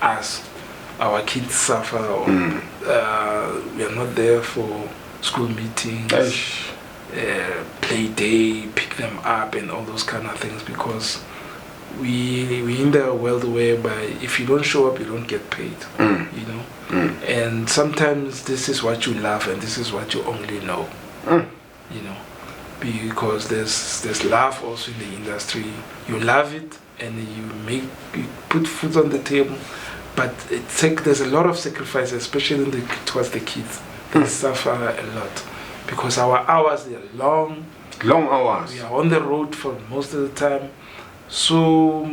us. Our kids suffer, or we are not there for school meetings, play day, pick them up, and all those kind of things, because we in the world whereby if you don't show up, you don't get paid. You know, and sometimes this is what you love, and this is what you only know. You know, because there's love also in the industry. You love it, and you put food on the table. But there's a lot of sacrifice, especially towards the kids. They suffer a lot because our hours, they are long. Long hours. We are on the road for most of the time. So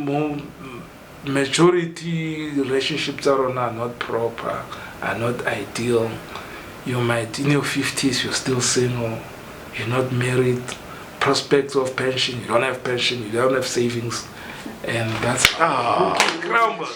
majority relationships are not proper, are not ideal. You might, in your 50s, you're still single. You're not married. Prospects of pension, you don't have pension, you don't have savings. And that's crumble.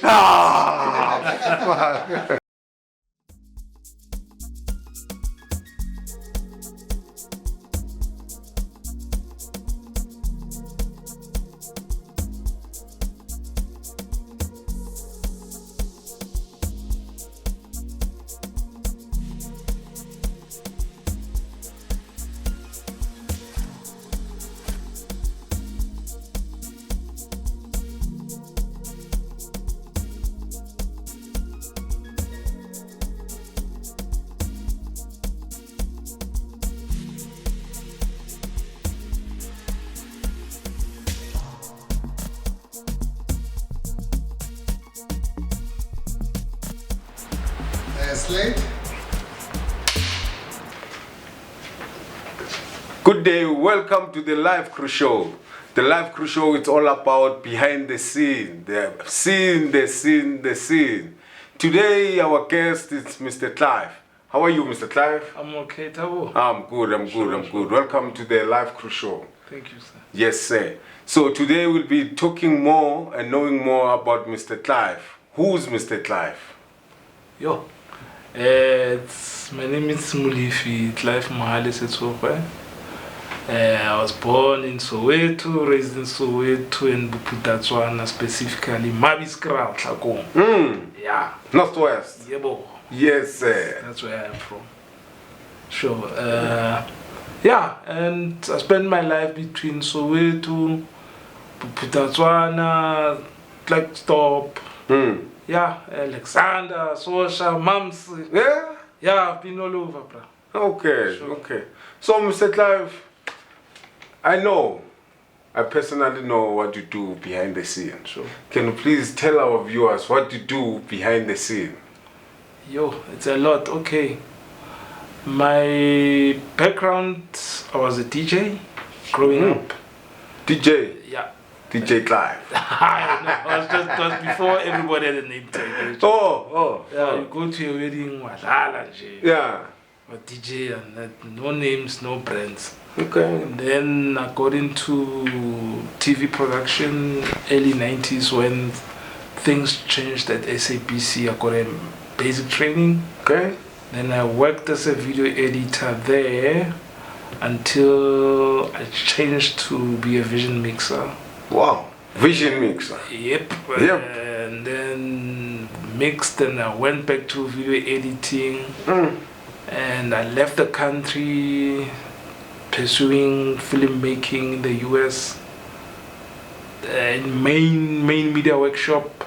Slate. Good day, welcome to the Live Crew Show. The Live Crew Show is all about behind the scene, the scene. Today our guest is Mr. Clive. How are you, Mr. Clive? I'm okay, Tabo. I'm good. Welcome to the Live Crew Show. Thank you, sir. Yes, sir. So today we'll be talking more and knowing more about Mr. Clive. Who's Mr. Clive? Yo. My name is Molifi Clive Mohale. I was born in Soweto, raised in Soweto and Bophuthatswana, specifically Mabiskra, Tlhakong. Yeah. Northwest. Yebo. Yes, sir. That's where I am from. Sure. Yeah, and I spent my life between Soweto, Bophuthatswana, Klerksdorp. Yeah, Alexander, Sosha, Mams. Yeah? Yeah, I've been all over, bro. Okay, Sure. okay. So, Mr. Clive, I personally know what you do behind the scene. Sure. Can you please tell our viewers what you do behind the scene? Yo, it's a lot. Okay. My background, I was a DJ growing up. DJ? Yeah. DJ Clive. I was just before everybody had a name tag. Yeah, you go to a wedding, Yeah. or DJ, and no names, no brands. Okay. And then I got into TV production early 90s when things changed at SABC. I got a basic training. Okay. Then I worked as a video editor there until I changed to be a vision mixer. Wow. Vision mixer. Yep. And then mixed, and I went back to video editing. And I left the country pursuing filmmaking in the US, in main media workshop,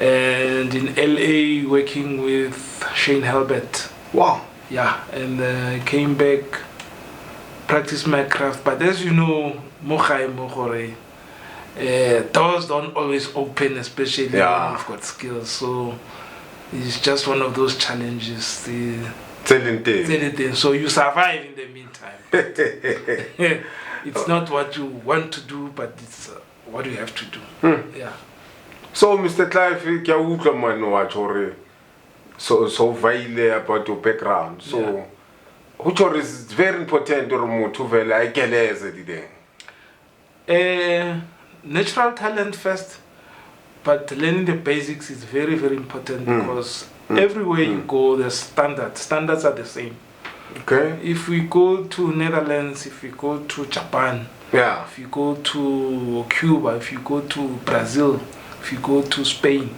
and in LA working with Shane Halbert. Wow. Yeah, and I came back, practiced my craft, but as you know, doors don't always open, especially when you've got skills. So it's just one of those challenges. So you survive in the meantime. It's not what you want to do, but it's what you have to do. Yeah. So, Mr. Clive, so vaile about your background. So, which is very important to natural talent first, but learning the basics is very, very important because everywhere you go, the standards are the same. Okay. If we go to Netherlands, if we go to Japan, if you go to Cuba, if you go to Brazil, if you go to Spain,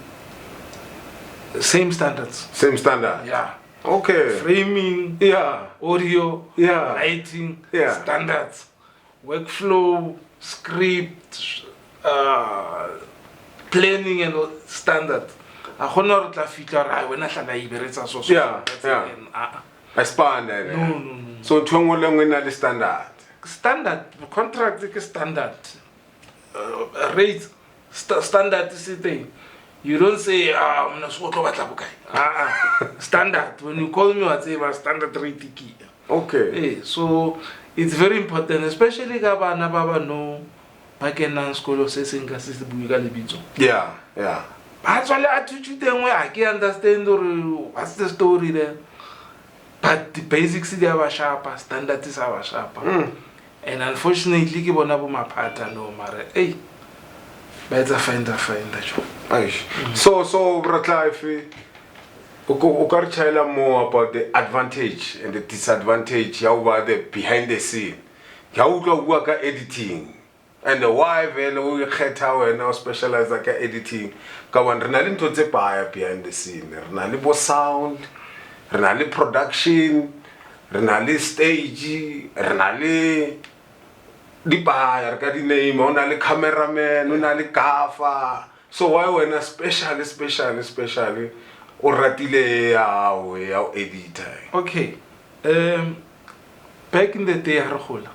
Same standards. Same standard. Yeah. Okay. Framing. Yeah. Audio. Yeah. Lighting. Yeah. Standards. Workflow. Script. Planning and standard. I honor the feature. I when I shall so. Yeah. Yeah. Expand. No. So the standard. Standard contract is standard. Rate standard is the thing. You don't say standard. When you call me, I say standard rate key. Okay. So it's very important, especially Gabana Baba no Pakenan school of Sessing Cassis Bugalibito. Yeah. Actually, I teach you them where I can understand what's the story there. But the basics is our sharper, standard is our sharper. And unfortunately, give on my partner no matter. Hey, better find that job. So, Bratlife, you can tell more about the advantage and the disadvantage. How about the behind the scene? How do you work at editing? And the why we get how and now specialize like editing. Kawan renalin to the buyer behind the scene. Renali sound, renali production, renali stage, renali. Di buyer, got the name, only cameraman, only gaffer. So why when a especially or ratile our editor? Okay. Back in the day, Harhola.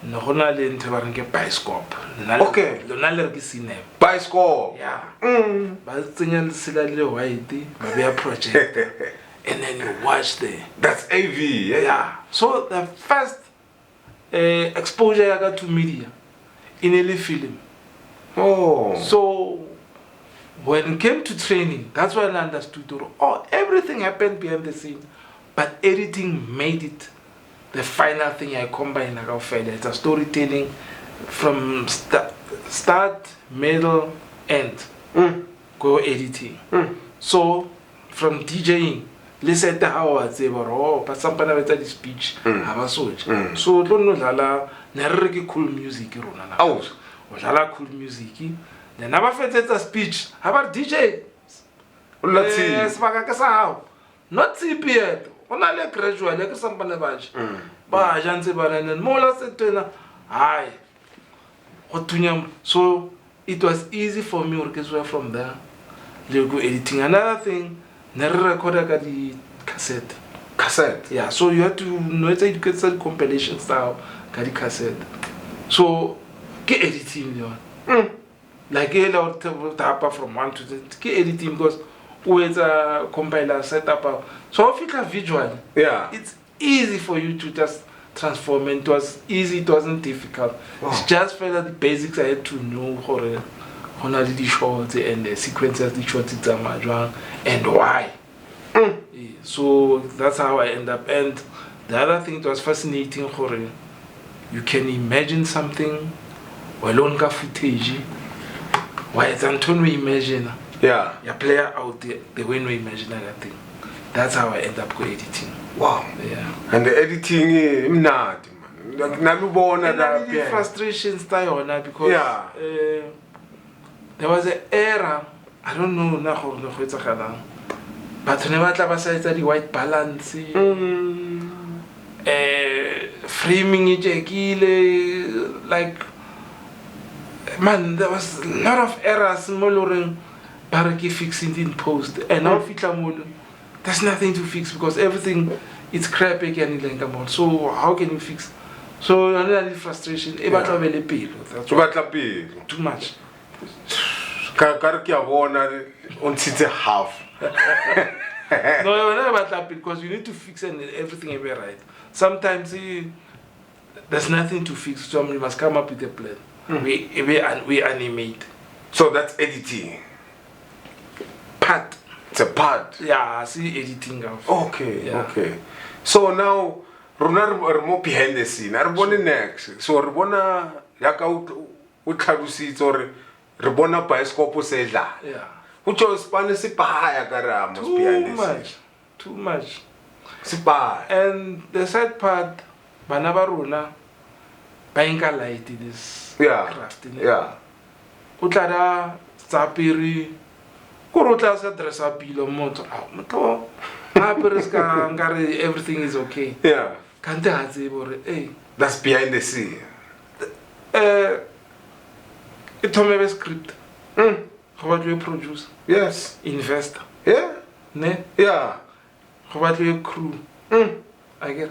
No honale into Baranke Bioscope. Okay. Lonale cinema. Bioscope. Yeah. But signal Silale Whitey, maybe a project. And then you watch That's AV, yeah. So the first exposure I got to media in a film. Oh. So when it came to training, that's when I understood everything happened behind the scene, but editing made it the final thing I combine. I got failure. It's a storytelling from start, middle, end. Go editing. So from DJing, listen to how I say, but somebody with the speech, have a switch. So don't know la cool music, Lala cool music. Then never fed a speech. How about DJ? Let's see. Not CPL. Only graduate, like somebody badge. But Jansi Baran and Mola said to her, "Aye, what to him?" So it was easy for me orchestra from there. You go editing. Another thing, never recorded the cassette. Cassette? Yeah, so you have to know it's a compilation style, the cassette. So get editing, you know. Like a lot of from 1 to 10, get editing because with a compiler setup. So if you can visual, it's easy for you to just transform. It was easy, it wasn't difficult. It's just for the basics I had to know how the shots and the sequences, the shots and why. So that's how I end up. And the other thing that was fascinating, you can imagine something, well, footage. Why it's Anton we imagine. Yeah. Your player out there, the way we imagine that thing. That's how I end up editing. Wow. Yeah. And the editing, not. Frustration style because there was an era, I don't know now, but whenever the white balance, framing it, like, man, there was a lot of errors, Moloring, Baraki fixing in post, and now there's nothing to fix because everything is crap again. So how can you fix? So another frustration. That's too much. Half. No, because you need to fix everything every right. Sometimes there's nothing to fix. Somebody must come up with a plan. We animate. So that's editing. Part. It's a part. Yeah, I see editing. Okay. So now, we're more behind the scene. We're next. So we're yaka uthalusitse or re bona bioscope se dla. Yeah. Ucho Spanish sipaya kara must behind the scene. Too much. Sipaya. And the sad part, banabaruna, bainka light this craft. Yeah. Utlara sapiri dress up everything is okay. Yeah. Can't hey. That's behind the scene. It's a script. How do you produce? Yes. Investor. Yeah. Ne? Yeah. How do you crew? I get.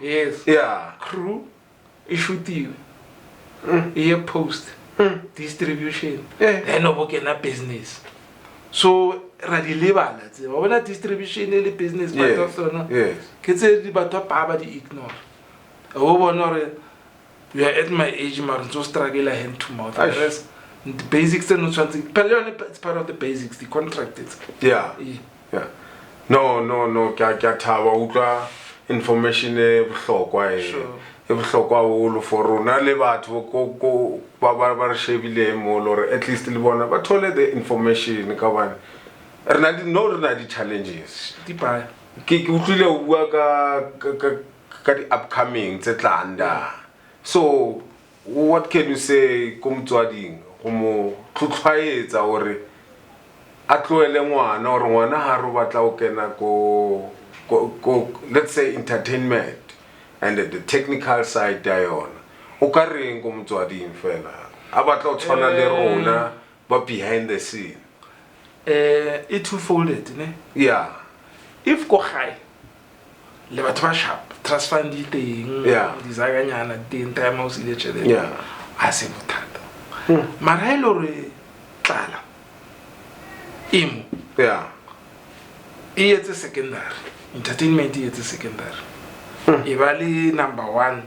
Yes. Yeah. Crew. Issue you. Post. Distribution. Then no work in a business. So radileba let's say when a distribution business yes. Kids say but poverty ignore. You are at my age, man, so struggle hand to mouth. The rest, the basics are not something. It's part of the basics, the contract. Yeah. No. Kya information Sure. For rona le batho ko ba shebile mo lore at least le bona ba thole the information ka bana re na di challenges Di pa ke utlile o bua ka di upcoming tse tlanda. So what can you say ko motswading go mo tlhotlhwaetsa hore a tloele ngwana hore ngwana ha re batla o kena ko let's say entertainment and the technical side dion o ka reng go motswading fela a batla o tshwana le rona ba behind the scene it two-folded ne yeah if go high le batho ba sharp transfer di teng di zaganyana teng time o se le tshele yeah a se bothata mara ile re tlala imo yeah it's a secondary entertainment it's a secondary Ibali number one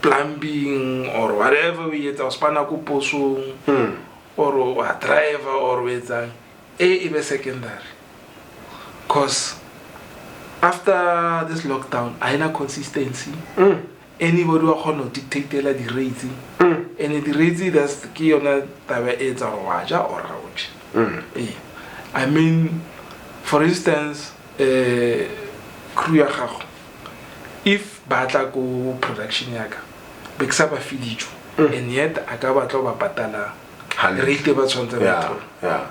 plumbing or whatever we get spana ku posong or a driver or with a secondary cause after this lockdown I had consistency anybody who can dictate the rates and the rates that's the key on that it's or waja or rauch I mean for instance crew ya gago if batla go production yaka beksa ba filijo and yet aka batla ba patala rate ba tshwantse yeah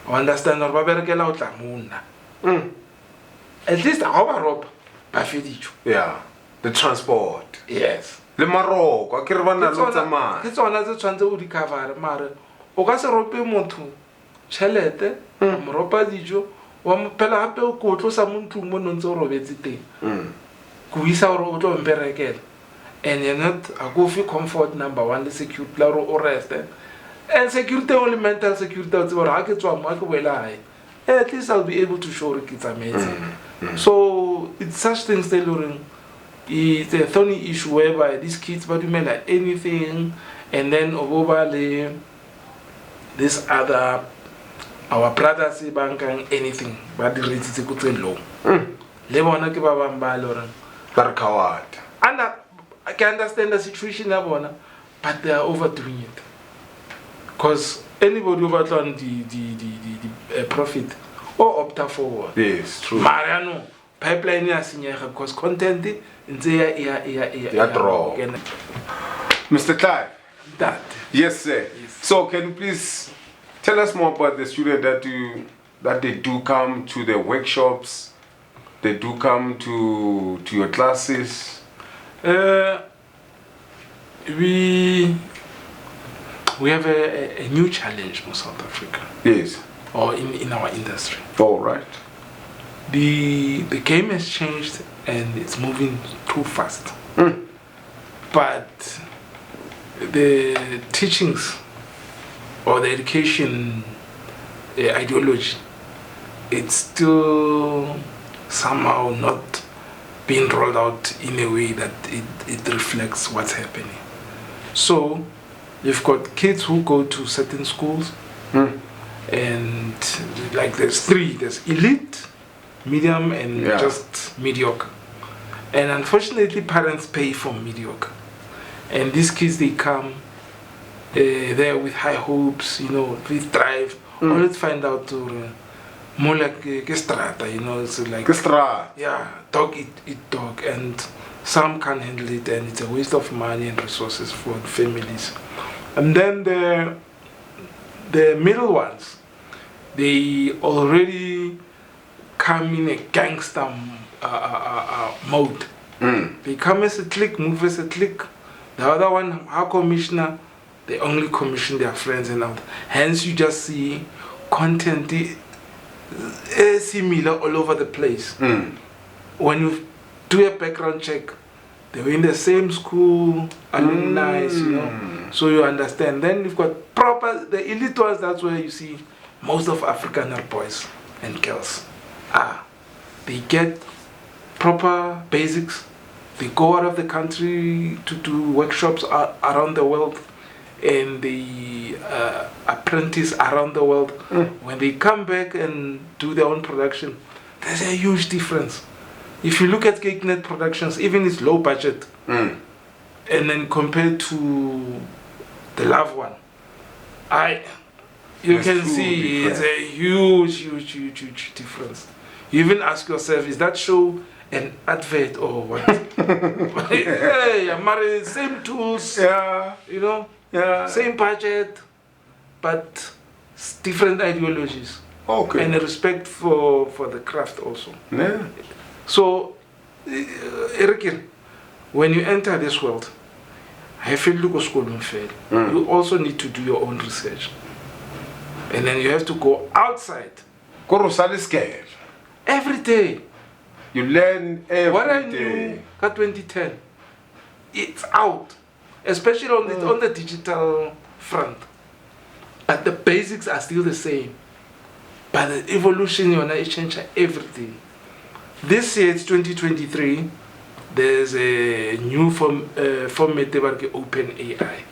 understand or ba berekela o tla monna at least how ba rob ba filijo yeah the transport yes le maroko ke re bana lo tsamaya ke tsona tse tshwantse o di cover mare o ka se rope motho chelete mo ropa dijo wa mpela hape o ko tlosa motho mo ntse o robetse teng go isa gore o tlo mberekela and you're not a go feel comfort number one the security la o rest and security only mental security o tsebora ha ke tswa mo ke boela hae at least I'll be able to show it it's amazing so it's such things that it's a thorny issue whereby these kids but you like anything and then over this other our brothers bankang anything but the rates is good low le bona ke ba bang ba lorang coward and I can understand the situation but they are overdoing it because anybody over the profit or opt for yes true Mariano pipeline ya sinyega because content nze ya draw Mr. Clive that yes sir so can you please tell us more about the students that they do come to the workshops, they do come to your classes. We have a new challenge for South Africa. Yes. Or in our industry. All right. The game has changed and it's moving too fast. But the teachings or the education ideology, it's still somehow not being rolled out in a way that it reflects what's happening. So you've got kids who go to certain schools and like there's elite, medium and just mediocre. And unfortunately parents pay for mediocre. And these kids, they come there with high hopes, with drive. Let's find out more like strata, it's like dog eat dog, and some can't handle it, and it's a waste of money and resources for families. And then the middle ones, they already come in a gangster mode. They come as a clique, move as a clique. The other one, our commissioner, they only commission their friends and out. Hence, you just see content similar all over the place. When you do a background check, they were in the same school, alumni, you know, so you understand. Then you've got proper, the elite ones, that's where you see most of Afrikaner boys and girls. They get proper basics. They go out of the country to do workshops around the world, and they apprentice around the world. When they come back and do their own production, there's a huge difference. If you look at CakeNet Productions, even it's low budget, and then compared to the Love One, you can see it's a huge difference. You even ask yourself, is that show an advert or what? Hey, I'm married, same tools, you know, same budget, but different ideologies. Okay. And respect for the craft also. Yeah. So, Eric, when you enter this world, you also need to do your own research. And then you have to go outside. Every day. You learn every day. What I knew at 2010, it's out. Especially on the digital front. But the basics are still the same. But the evolution, it changes every day. This year, it's 2023. There's a new format, Open AI.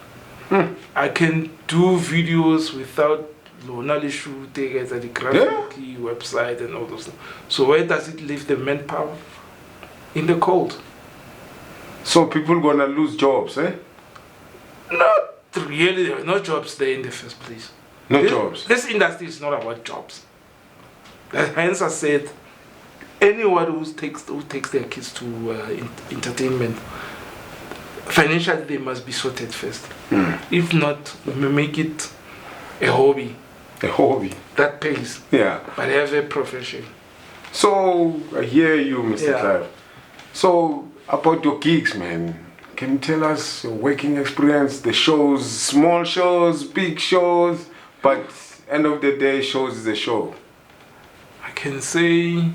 I can do videos without Lonali shooting at the graphic website and all those things. So where does it leave the manpower? In the cold. So people gonna lose jobs, eh? Not really. There are no jobs there in the first place. Jobs. This industry is not about jobs. Hence I said, anyone who takes their kids to entertainment, financially they must be sorted first. If not, we may make it a hobby. A hobby. That pays. Yeah. But have a profession. So, I hear you, Mr. Clive. So, about your gigs, man. Can you tell us your working experience, the shows, small shows, big shows, but end of the day, shows is a show? I can say,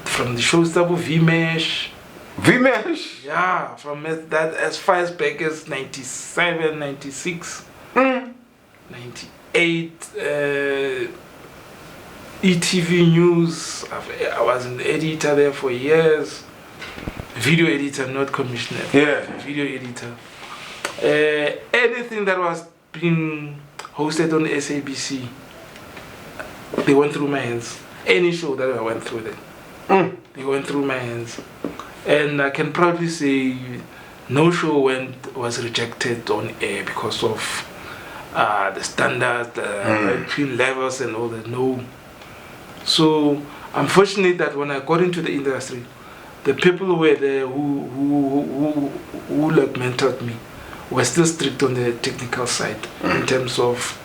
from the shows that were V-Mesh. V-Mesh? Yeah, from that as far as back as 97, 96, 98, ETV News. I was an editor there for years. Video editor, not commissioner. Yeah. Video editor. Anything that was being hosted on SABC, they went through my hands. Any show that I went through them, they went through my hands. And I can proudly say no show was rejected on air because of the standards, the between levels and all that. No. So I'm fortunate that when I got into the industry, the people who were there who like mentored me were still strict on the technical side in terms of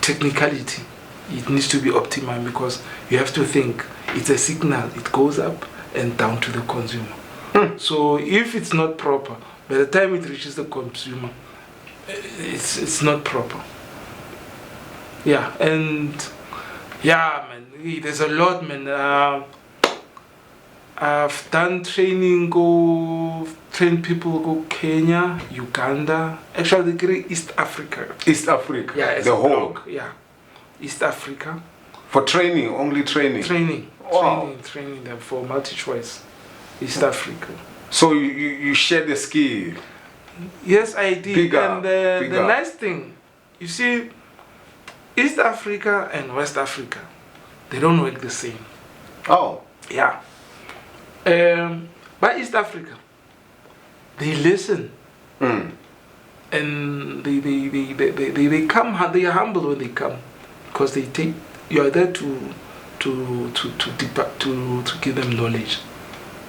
technicality. It needs to be optimal because you have to think it's a signal. It goes up and down to the consumer. So if it's not proper, by the time it reaches the consumer, it's not proper. Yeah, and yeah, man, there's a lot, man. I've done training, train people, go Kenya, Uganda, actually East Africa. East Africa? Yeah, the whole? Yeah, East Africa. For training, only training? Training. Wow. Training them for multi-choice. East Africa. So you share the skill? Yes, I did. Bigger, and the nice thing, you see, East Africa and West Africa, they don't work the same. Oh. Yeah. But East Africa, they listen. And they come, they are humble when they come. Because they take, you are there to give them knowledge.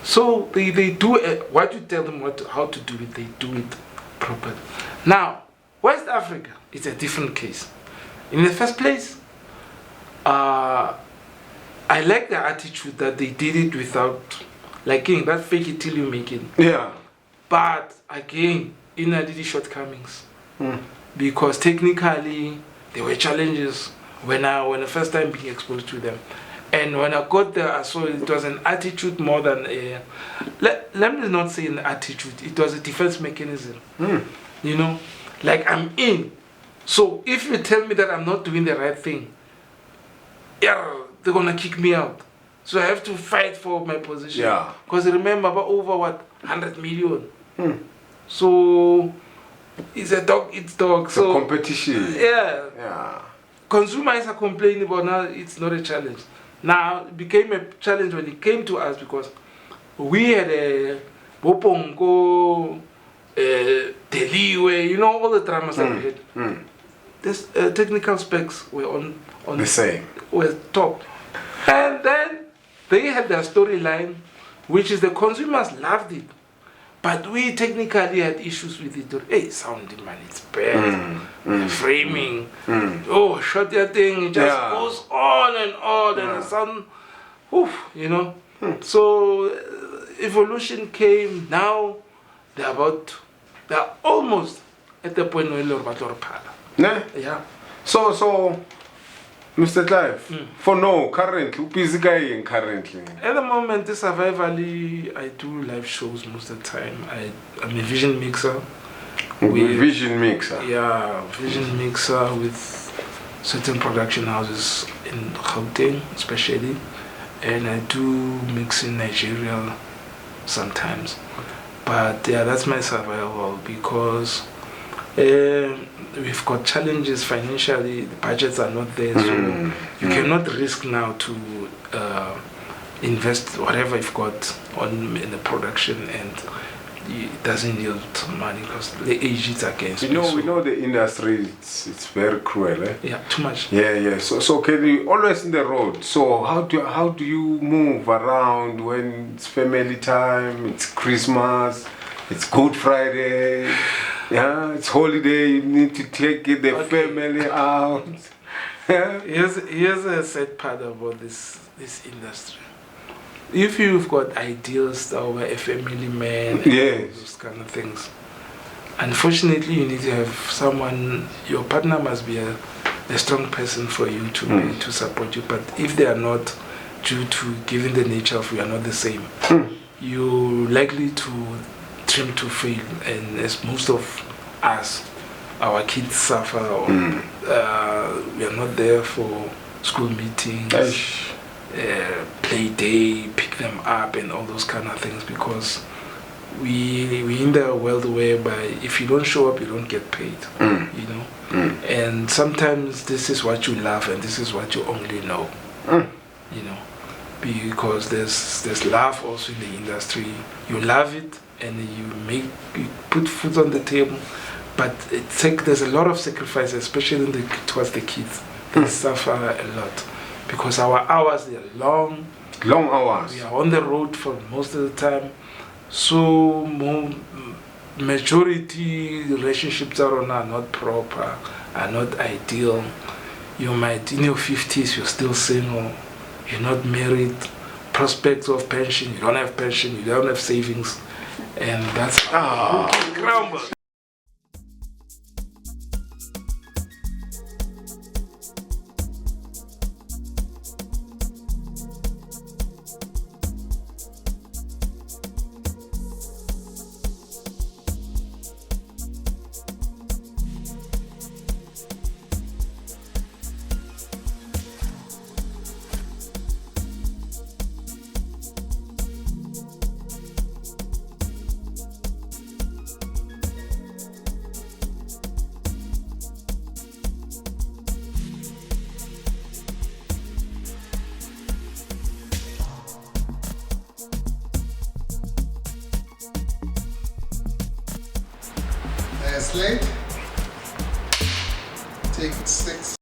So they do what you tell them how to do it, they do it properly. Now, West Africa, it's a different case. In the first place, I like the attitude that they did it without, like, that fake it till you make it. Yeah. But again, in the shortcomings, because technically there were challenges when the first time being exposed to them, and when I got there, I saw it was an attitude more than a. Let me not say an attitude. It was a defense mechanism. You know, like I'm in. So if you tell me that I'm not doing the right thing, yeah, they're gonna kick me out. So I have to fight for my position. Yeah. Because remember, over 100 million. So it's a dog eats dog. It's so a competition. Yeah. Yeah. Consumers are complaining, but now it's not a challenge. Now it became a challenge when it came to us because we had a Bopongo, Deliwe, you know, all the dramas that we had. This technical specs were on the same. Were top. And then they had their storyline, which is the consumers loved it. But we technically had issues with it. Hey, sound man, it's bad. Framing. Oh, shot your thing. It just goes on and on. And the sound, you know. So evolution came. Now they're almost at the point where Yeah. So Mr. Clive, for now, currently, busy guy currently. At the moment, survivally, I do live shows most of the time. I'm a vision mixer. Vision mixer? Yeah, vision mixer with certain production houses in Gauteng, especially. And I do mix in Nigeria sometimes. But yeah, that's my survival because we've got challenges financially, the budgets are not there, so you cannot risk now to invest whatever you've got in the production and it doesn't yield money because the age is against you. We know the industry, it's very cruel, eh? Yeah, too much. Yeah. So can you always in the road? So how do you move around when it's family time, it's Christmas, it's Good Friday? Yeah, it's holiday, you need to take the family out. Here's a sad part about this industry. If you've got ideals over a family man and those kind of things, unfortunately you need to have someone, your partner must be a strong person for you to support you. But if they are not, due to given the nature of we are not the same, you're likely to trim to fail, and as most of us, our kids suffer, or we are not there for school meetings, play day, pick them up, and all those kind of things because we in the world whereby if you don't show up, you don't get paid, you know. And sometimes this is what you love, and this is what you only know, you know, because there's love also in the industry. You love it. And you put food on the table, but there's a lot of sacrifice, especially towards the kids. They suffer a lot because our hours, they are long hours. We are on the road for most of the time, so majority relationships are not proper, are not ideal. You might in your 50s, you're still single, you're not married, prospects of pension, you don't have pension, you don't have savings. And that's crumble. Slate, take 6.